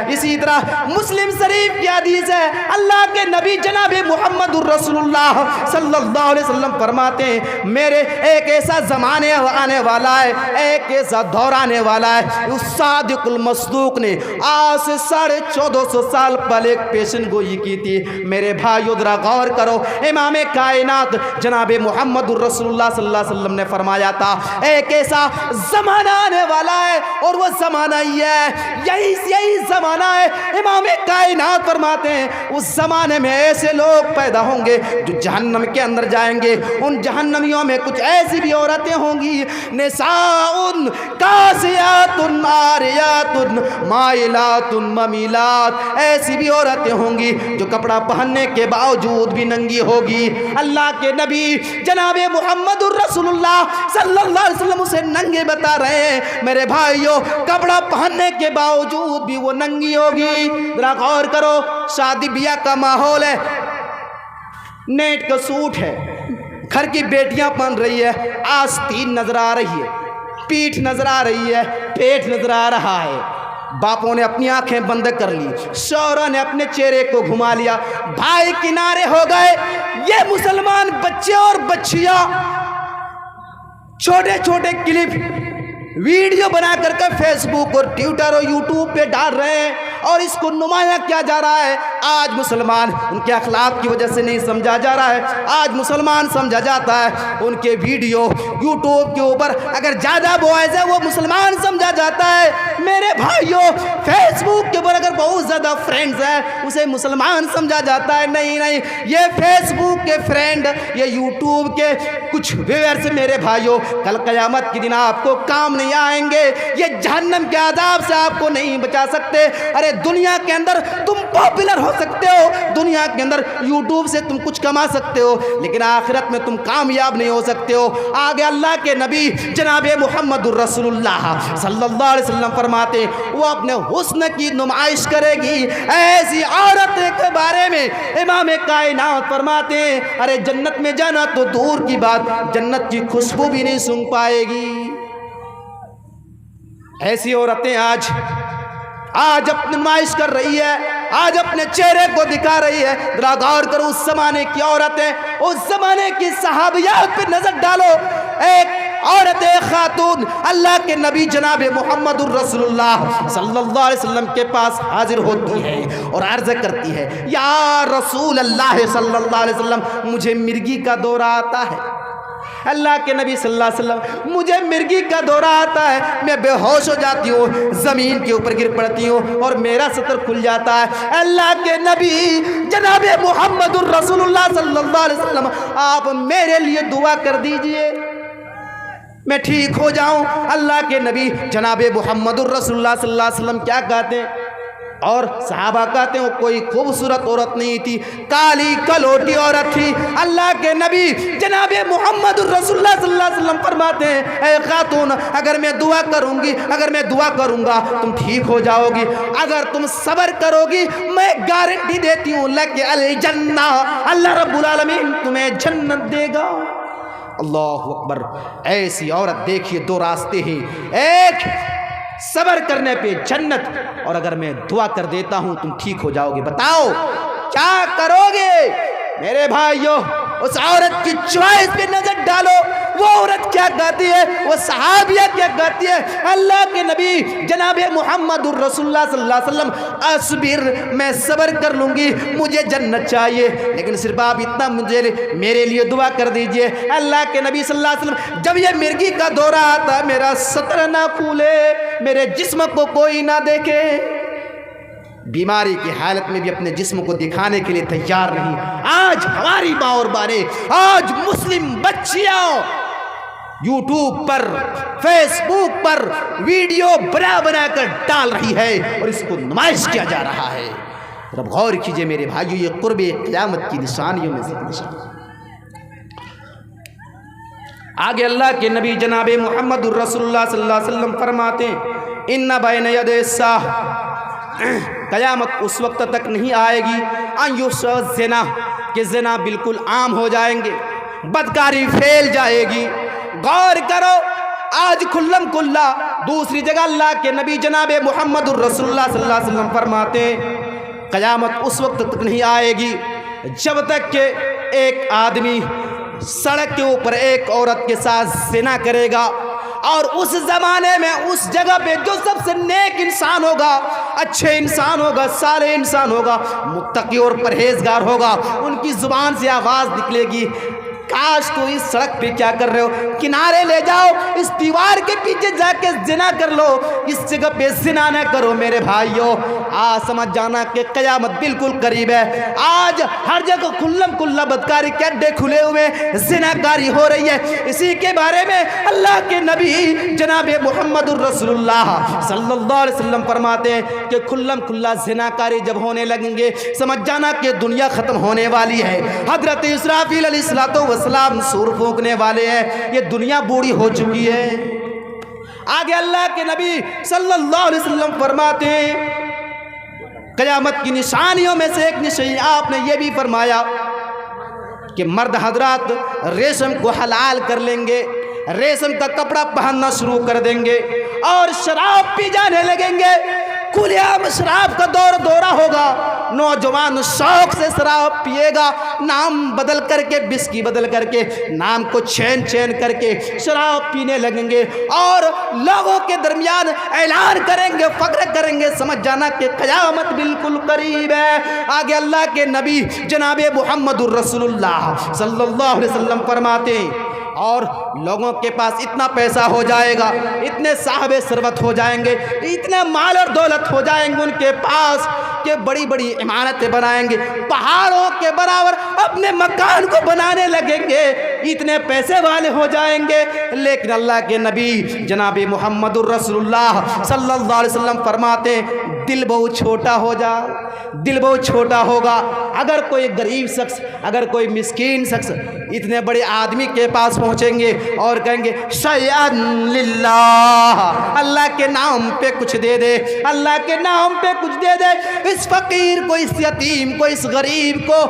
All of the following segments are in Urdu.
اسی طرح مسلم شریف کی حدیث ہے، اللہ کے نبی جناب محمد الرسول اللہ صلی اللہ علیہ وسلم فرماتے ہیں میرے ایک ایسا زمانے آنے والا ہے، ایک ایسا دور آنے والا ہے، اس صادق المصدوق نے آج سے 1450 سال پہلے ایک پیشن گوئی کی تھی۔ میرے بھائیو ذرا غور کرو، امام کائنات جناب محمد الرسول اللہ صلی اللہ علیہ وسلم نے فرمایا تھا ایک ایسا زمانہ آنے والا ہے، اور وہ زمانہ یہ ہے، یہی زمانہ ہے، امام کائنات فرماتے ہیں اس زمانے میں ایسے لوگ پیدا ہوں گے جو جہنم کے اندر جائیں گے۔ ان جہنمیوں میں کچھ ایسی بھی عورتیں ہوں گی، نساء کاسیات عاریات مائلات ممیلات، ایسی بھی عورتیں ہوں گی جو کپڑا پہننے کے باوجود بھی ننگی ہوگی۔ اللہ کے نبی جناب محمد الرسول اللہ صلی اللہ علیہ وسلم اسے ننگے بتا رہے ہیں، میرے بھائیو کپڑا پہننے کے باوجود بھی وہ ننگی ہوگی۔ ذرا غور کرو، شادی بیاہ کا ماحول ہے، نیٹ کا سوٹ ہے، گھر کی بیٹیاں پہن رہی ہے، آستین نظر آ رہی ہے، پیٹھ نظر آ رہی ہے، پیٹ نظر آ رہا ہے، باپوں نے اپنی آنکھیں بند کر لی، شوہروں نے اپنے چہرے کو گھما لیا، بھائی کنارے ہو گئے۔ یہ مسلمان بچے اور بچیاں چھوٹے چھوٹے کلپ ویڈیو بنا کر کے فیس بک اور ٹویٹر اور یوٹیوب پہ ڈال رہے ہیں، اور اس کو نمایاں کیا جا رہا ہے۔ آج مسلمان ان کے اخلاق کی وجہ سے نہیں سمجھا جا رہا ہے، آج مسلمان سمجھا جاتا ہے ان کے ویڈیو یوٹیوب کے اوپر اگر زیادہ بوائز ہے وہ مسلمان سمجھا جاتا ہے۔ میرے بھائیوں فیس بک کے اوپر اگر بہت زیادہ فرینڈز ہیں اسے مسلمان سمجھا جاتا ہے۔ نہیں، یہ فیس بک کے فرینڈ، یہ یوٹیوب کے کچھ ویورز میرے بھائیوں کل قیامت کے دن آپ کو کام نہیں آئیں گے، یہ جہنم کے عذاب سے آپ کو نہیں بچا سکتے۔ ارے دنیا کے اندر تم پاپولر ہو سکتے ہو، دنیا کے اندر یوٹیوب سے تم کچھ کما سکتے ہو، لیکن آخرت میں تم کامیاب نہیں ہو سکتے ہو۔ آگے اللہ کے نبی جناب محمد الرسول اللہ صلی اللہ علیہ وسلم فرماتے وہ اپنے حسن کی نمائش کرے گی ایسی عورت کے بارے میں امام کائنات فرماتے ہیں ارے جنت میں جانا تو دور کی بات، جنت کی خوشبو بھی نہیں سونگھ پائے گی۔ ایسی عورتیں آج اپنی نمائش کر رہی ہے، آج اپنے چہرے کو دکھا رہی ہے۔ ذرا غور کرو اس زمانے کی عورتیں، اس زمانے کی صحابیات پہ نظر ڈالو۔ ایک عورت، ایک خاتون اللہ کے نبی جناب محمد الرسول اللہ صلی اللہ علیہ وسلم کے پاس حاضر ہوتی ہے اور عرض کرتی ہے یا رسول اللہ صلی اللہ علیہ وسلم مجھے مرگی کا دورہ آتا ہے۔ اللہ کے نبی صلی اللہ علیہ وسلم مجھے مرگی کا دورہ آتا ہے، میں بے ہوش ہو جاتی ہوں، زمین کے اوپر گر پڑتی ہوں اور میرا سطر کھل جاتا ہے۔ اللہ کے نبی جناب محمد الرسول اللہ صلی اللہ علیہ وسلم آپ میرے لیے دعا کر دیجئے میں ٹھیک ہو جاؤں۔ اللہ کے نبی جناب محمد الرسول اللہ صلی اللہ علیہ وسلم کیا کہتے ہیں؟ اور صحابہ کہتے ہیں وہ کوئی خوبصورت عورت نہیں تھی، کالی کلوٹی عورت تھی۔ اللہ کے نبی جناب محمد الرسول اللہ صلی اللہ علیہ وسلم فرماتے ہیں اے خاتون اگر میں دعا کروں گا تم ٹھیک ہو جاؤ گی، اگر تم صبر کرو گی میں گارنٹی دیتی ہوں لک الجنہ، اللہ رب العالمین تمہیں جنت دے گا۔ اللہ اکبر، ایسی عورت دیکھیے دو راستے ہیں، ایک صبر کرنے پہ جنت، اور اگر میں دعا کر دیتا ہوں تم ٹھیک ہو جاؤ گے۔ بتاؤ کیا کرو گے؟ میرے بھائیو اس عورت کی چوائس پہ نظر ڈالو، وہ عورت کیا کہتی ہے، وہ صحابیہ کیا کہتی ہے۔ اللہ کے نبی جناب محمد الرسول اللہ صلی اللہ علیہ وسلم اصبر، میں صبر کر لوں گی، مجھے جنت چاہیے، لیکن صرف آپ اتنا میرے لیے دعا کر دیجئے۔ اللہ کے نبی صلی اللہ علیہ وسلم جب یہ مرگی کا دورہ آتا ہے میرا سطر نہ کھولے، میرے جسم کو کوئی نہ دیکھے، بیماری کی حالت میں بھی اپنے جسم کو دکھانے کے لیے تیار نہیں۔ آج ہماری ماں اور بانے، آج مسلم بچیاں یوٹیوب پر فیس بک پر ویڈیو بنا کر ڈال رہی ہے اور اس کو نمائش کیا جا رہا ہے۔ رب غور کیجئے میرے بھائیو، یہ قرب قیامت کی نشانیوں میں سے نشانی۔ آگے اللہ کے نبی جناب محمد الرسول اللہ صلی اللہ علیہ وسلم فرماتے ہیں ان بین ید الساعہ، قیامت اس وقت تک نہیں آئے گی ان یفشی الزنا، کہ زنا بالکل عام ہو جائیں گے، بدکاری پھیل جائے گی۔ غور کرو آج کھلم کھلا دوسری جگہ اللہ کے نبی جناب محمد الرسول اللہ صلی اللہ علیہ وسلم فرماتے ہیں قیامت اس وقت تک نہیں آئے گی جب تک کہ ایک آدمی سڑک کے اوپر ایک عورت کے ساتھ زنا کرے گا، اور اس زمانے میں اس جگہ پہ جو سب سے نیک انسان ہوگا، اچھے انسان ہوگا، صالح انسان ہوگا، متقی اور پرہیزگار ہوگا، ان کی زبان سے آواز نکلے گی، کاش تو اس سڑک پہ کیا کر رہے ہو، کنارے لے جاؤ، اس دیوار کے پیچھے جا کے زنا کر لو، اس جگہ پہ زنا نہ کرو میرے بھائیوں۔ آج سمجھ جانا کہ قیامت بالکل قریب ہے۔ آج ہر جگہ کھلم کھلا بدکاری کے اڈے کھلے ہوئے، زنا کاری ہو رہی ہے۔ اسی کے بارے میں اللہ کے نبی جناب محمد الرسول اللہ صلی اللہ علیہ وسلم فرماتے ہیں کہ کھلم کھلا زنا کاری جب ہونے لگیں گے سمجھ جانا کہ دنیا ختم ہونے والی ہے۔ حضرت اسرافیل علیہ السلام سور پھونکنے والے ہیں، یہ دنیا بوڑھی ہو چکی ہے۔ آگے اللہ کے نبی صلی اللہ علیہ وسلم فرماتے ہیں قیامت کی نشانیوں میں سے ایک نشانی آپ نے یہ بھی فرمایا کہ مرد حضرات ریشم کو حلال کر لیں گے، ریشم کا کپڑا پہننا شروع کر دیں گے اور شراب پی جانے لگیں گے۔ کھلے عام شراب کا دورہ ہوگا، نوجوان شوق سے شراب پیے گا، نام بدل کر کے، بسکی بدل کر کے، نام کو چین کر کے شراب پینے لگیں گے اور لوگوں کے درمیان اعلان کریں گے، فخر کریں گے، سمجھ جانا کہ قیامت بالکل قریب ہے۔ آگے اللہ کے نبی جناب محمد الرسول اللہ صلی اللہ علیہ وسلم فرماتے ہیں اور لوگوں کے پاس اتنا پیسہ ہو جائے گا، اتنے صاحب ثروت ہو جائیں گے، اتنے مال اور دولت ہو جائیں گے ان کے پاس کہ بڑی بڑی عمارتیں بنائیں گے، پہاڑوں کے برابر اپنے مکان کو بنانے لگیں گے، اتنے پیسے والے ہو جائیں گے۔ لیکن اللہ کے نبی جناب محمد الرسول اللہ صلی اللہ علیہ وسلم فرماتے ہیں دل بہت چھوٹا ہو جا، دل بہت چھوٹا ہوگا۔ اگر کوئی غریب شخص، اگر کوئی مسکین شخص اتنے بڑے آدمی کے پاس پہنچیں گے اور کہیں گے شیئن للہ، اللہ کے نام پہ کچھ دے دے، اللہ کے نام پہ کچھ دے دے، اس فقیر کو، اس یتیم کو، اس غریب کو،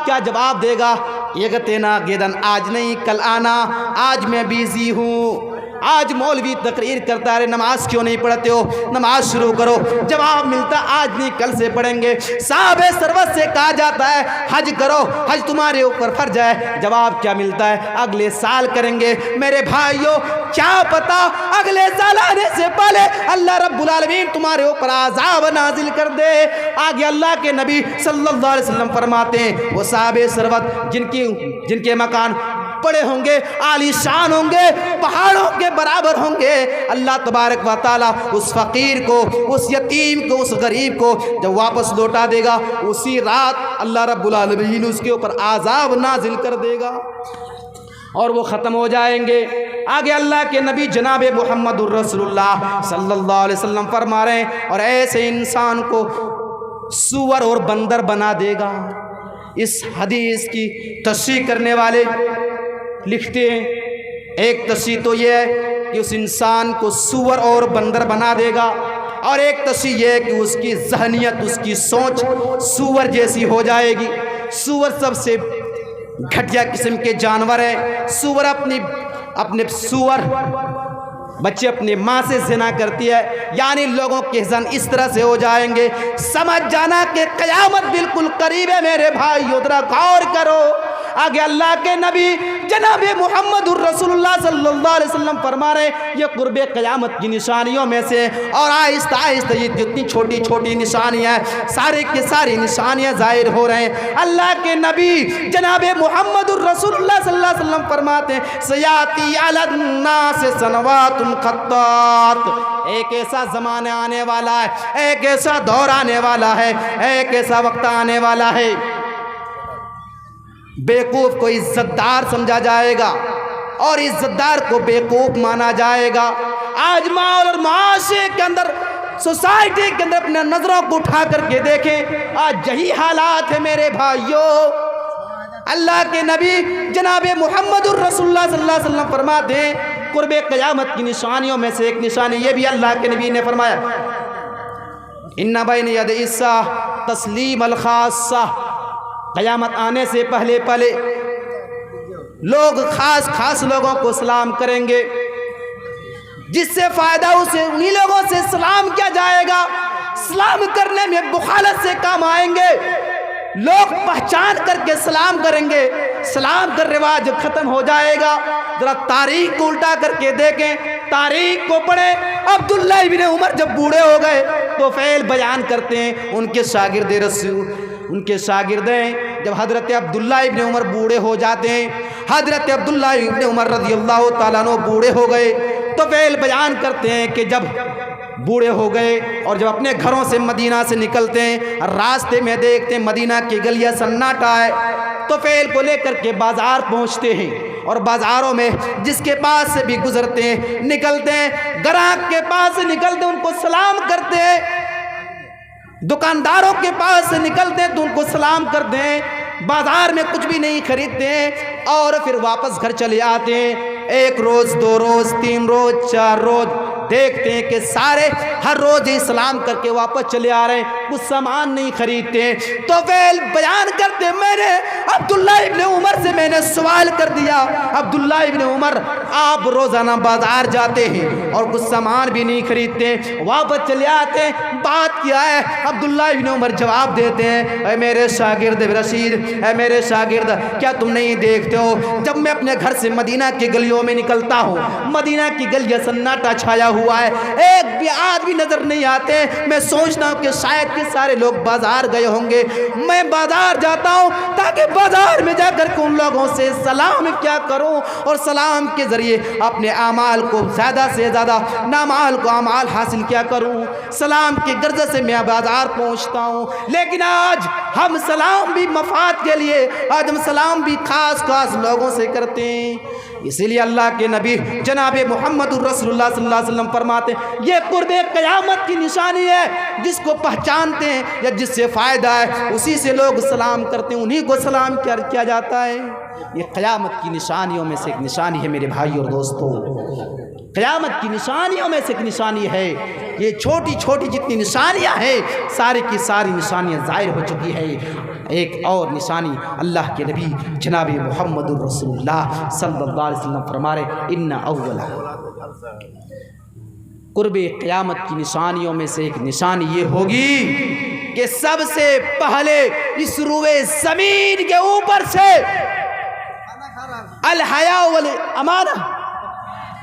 کیا جواب دے گا؟ یغتنا غدن، آج نہیں کل آنا، آج میں بیزی ہوں۔ آج مولوی تقریر کرتا ہے نماز کیوں نہیں پڑھتے ہو، نماز شروع کرو، جواب ملتا آج نہیں کل سے پڑھیں گے۔ صاحب ثروت سے کہا جاتا ہے حج کرو، حج تمہارے اوپر فرض ہے، جواب کیا ملتا ہے؟ اگلے سال کریں گے۔ میرے بھائیوں کیا پتا اگلے سال آنے سے پہلے اللہ رب العالمین تمہارے اوپر عذاب نازل کر دے۔ آگے اللہ کے نبی صلی اللہ علیہ وسلم فرماتے ہیں وہ صاحب ثروت جن کے مکان بڑے ہوں گے، عالی شان ہوں گے، پہاڑوں کے برابر ہوں گے، اللہ تبارک و تعالیٰ اس فقیر کو، اس یتیم کو، اس غریب کو جب واپس لوٹا دے گا اسی رات اللہ رب العالمین اس کے اوپر عذاب نازل کر دے گا اور وہ ختم ہو جائیں گے۔ آگے اللہ کے نبی جناب محمد الرسول اللہ صلی اللہ علیہ وسلم فرما رہے ہیں اور ایسے انسان کو سور اور بندر بنا دے گا۔ اس حدیث کی تصحیح کرنے والے لکھتے ہیں ایک تصحیح تو یہ ہے کہ اس انسان کو سور اور بندر بنا دے گا، اور ایک تصحیح یہ ہے کہ اس کی ذہنیت، اس کی سوچ سور جیسی ہو جائے گی۔ سور سب سے گھٹیا قسم کے جانور ہیں۔ سور بچے اپنی ماں سے زنا کرتی ہے، یعنی لوگوں کے ذہن اس طرح سے ہو جائیں گے۔ سمجھ جانا کہ قیامت بالکل قریب ہے میرے بھائیو، ذرا غور کرو۔ آگے اللہ کے نبی جناب محمد الرسول اللہ صلی اللہ علیہ وسلم فرما رہے یہ قرب قیامت کی نشانیوں میں سے، اور آہستہ آہستہ یہ جتنی چھوٹی چھوٹی نشانیاں سارے کی ساری نشانیاں ظاہر ہو رہے ہیں۔ اللہ کے نبی جناب محمد الرسول اللہ صلی اللہ علیہ وسلم فرماتے ہیں سیاتی علی الناس سنوات خطات، ایک ایسا زمانہ آنے والا ہے، ایک ایسا دور آنے والا ہے، ایک ایسا وقت آنے والا ہے بیوقوف کو عزت دار سمجھا جائے گا اور عزت دار کو بیوقوف مانا جائے گا۔ آج ماحول اور معاشرے کے اندر، سوسائٹی کے اندر اپنے نظروں کو اٹھا کر کے دیکھیں، آج یہی حالات ہے میرے بھائیوں۔ اللہ کے نبی جناب محمد الرسول اللہ صلی اللہ علیہ وسلم فرماتے ہیں قرب قیامت کی نشانیوں میں سے ایک نشانی یہ بھی اللہ کے نبی نے فرمایا ان بین ید الساعہ تسلیم الخاصہ، قیامت آنے سے پہلے لوگ خاص لوگوں کو سلام کریں گے، جس سے فائدہ اسے انہی لوگوں سے سلام کیا جائے گا، سلام کرنے میں بخالت سے کام آئیں گے، لوگ پہچان کر کے سلام کریں گے، سلام کا رواج ختم ہو جائے گا۔ ذرا تاریخ کو الٹا کر کے دیکھیں، تاریخ کو پڑھیں۔ عبداللہ ابن عمر جب بوڑھے ہو گئے تو فعل بیان کرتے ہیں، ان کے شاگرد رسول، ان کے شاگرد ہیں، جب حضرت عبداللہ ابن عمر بوڑھے ہو جاتے ہیں، حضرت عبداللہ ابن عمر رضی اللہ تعالیٰ عنہ بوڑھے ہو گئے تو فعل بیان کرتے ہیں کہ جب بوڑھے ہو گئے اور جب اپنے گھروں سے مدینہ سے نکلتے ہیں، راستے میں دیکھتے ہیں مدینہ کی گلیاں سناٹا ہے، تو فعل کو لے کر کے بازار پہنچتے ہیں، اور بازاروں میں جس کے پاس سے بھی گزرتے ہیں، نکلتے ہیں، گراہک کے پاس سے نکلتے ہیں ان کو سلام کرتے ہیں، دکانداروں کے پاس سے نکلتے ہیں تو ان کو سلام کرتے ہیں، بازار میں کچھ بھی نہیں خریدتے ہیں اور پھر واپس گھر چلے آتے ہیں۔ ایک روز، دو روز، تین روز، چار روز دیکھتے ہیں کہ سارے ہر روز ہی سلام کر کے واپس چلے آ رہے ہیں، کچھ سامان نہیں خریدتے ہیں، تو فعل بیان کرتے ہیں میں نے عبداللہ ابن عمر سے میں نے سوال کر دیا، عبداللہ ابن عمر آپ روزانہ بازار جاتے ہیں اور کچھ سامان بھی نہیں خریدتے، واپس چلے آتے ہیں، بات کیا ہے؟ عبداللہ ابن عمر جواب دیتے ہیں، اے میرے شاگرد رشید، اے میرے شاگرد، کیا تم نہیں دیکھتے ہو جب میں اپنے گھر سے مدینہ کی گلیوں میں نکلتا ہوں، مدینہ کی گلیاں سناٹا چھایا ہوا ہے، ایک بھی آدمی نظر نہیں آتے، میں سوچتا ہوں کہ شاید کہ سارے لوگ بازار گئے ہوں گے، میں بازار جاتا ہوں تاکہ بازار میں جا کر کے ان لوگوں سے سلام کیا کروں اور سلام کے ذریعے اپنے اعمال کو زیادہ سے زیادہ نامال کو اعمال حاصل کیا کروں، سلام کی غرض سے میں بازار پہنچتا ہوں۔ لیکن آج ہم سلام بھی مفاد کے لیے، آج ہم سلام بھی خاص لوگوں سے کرتے ہیں، اسی لیے اللہ کے نبی جناب محمد الرسول اللہ صلی اللہ علیہ وسلم فرماتے ہیں یہ قرب قیامت کی نشانی ہے، جس کو پہچانتے ہیں یا جس سے فائدہ ہے اسی سے لوگ سلام کرتے ہیں، انہی کو سلام کیا جاتا ہے۔ یہ قیامت کی نشانیوں میں سے ایک نشانی ہے میرے بھائی اور دوستوں، قیامت کی نشانیوں میں سے ایک نشانی ہے۔ یہ چھوٹی چھوٹی جتنی نشانیاں ہیں ساری کی ساری نشانیاں ظاہر ہو چکی ہے۔ ایک اور نشانی اللہ کے نبی جناب محمد الرسول اللہ صلی اللہ علیہ وسلم فرما رہے ان اول قرب قیامت کی نشانیوں میں سے ایک نشانی یہ ہوگی کہ سب سے پہلے اس روئے زمین کے اوپر سے الحیا والامانہ،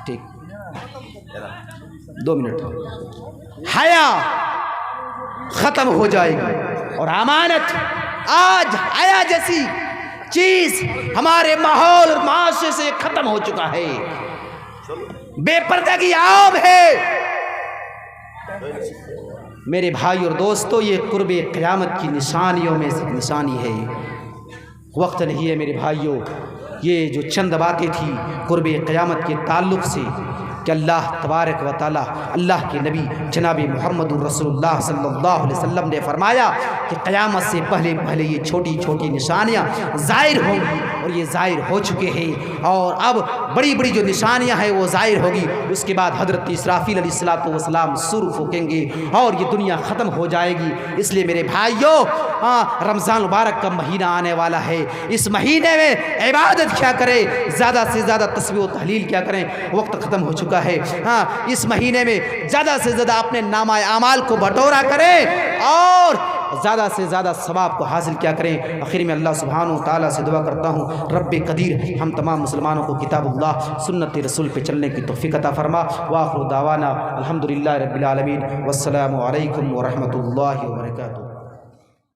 ٹھیک 2 منٹ، حیا ختم ہو جائے گی اور امانت۔ آج حیا جیسی چیز ہمارے ماحول اور معاشرے سے ختم ہو چکا ہے، بے پردگی عام ہے۔ میرے بھائی اور دوستو یہ قرب قیامت کی نشانیوں میں سے نشانی ہے۔ وقت نہیں ہے میرے بھائیوں، یہ جو چند باتیں تھیں قرب قیامت کے تعلق سے کہ اللہ تبارک و تعالیٰ اللہ کے نبی جناب محمد الرسول اللہ صلی اللہ علیہ وسلم نے فرمایا کہ قیامت سے پہلے پہلے یہ چھوٹی چھوٹی نشانیاں ظاہر ہوں گی اور یہ ظاہر ہو چکے ہیں، اور اب بڑی بڑی جو نشانیاں ہیں وہ ظاہر ہوگی۔ اس کے بعد حضرت اسرافیل علیہ الصلوۃ والسلام سور پھونکیں گے اور یہ دنیا ختم ہو جائے گی۔ اس لیے میرے بھائیوں رمضان مبارک کا مہینہ آنے والا ہے، اس مہینے میں عبادت کیا کریں، زیادہ سے زیادہ تسبیح و تحلیل کیا کریں، وقت ختم ہو چکا ہے۔ اس مہینے میں زیادہ سے زیادہ اپنے نامہ اعمال کو بٹورا کریں اور زیادہ سے زیادہ ثواب کو حاصل کیا کریں۔ آخر میں اللہ سبحانہ و تعالیٰ سے دعا کرتا ہوں رب قدیر ہم تمام مسلمانوں کو کتاب اللہ سنت رسول پہ چلنے کی توفیق عطا فرما۔ وآخر دعوانا الحمدللہ رب العالمین، والسلام علیکم ورحمۃ اللہ وبرکاتہ۔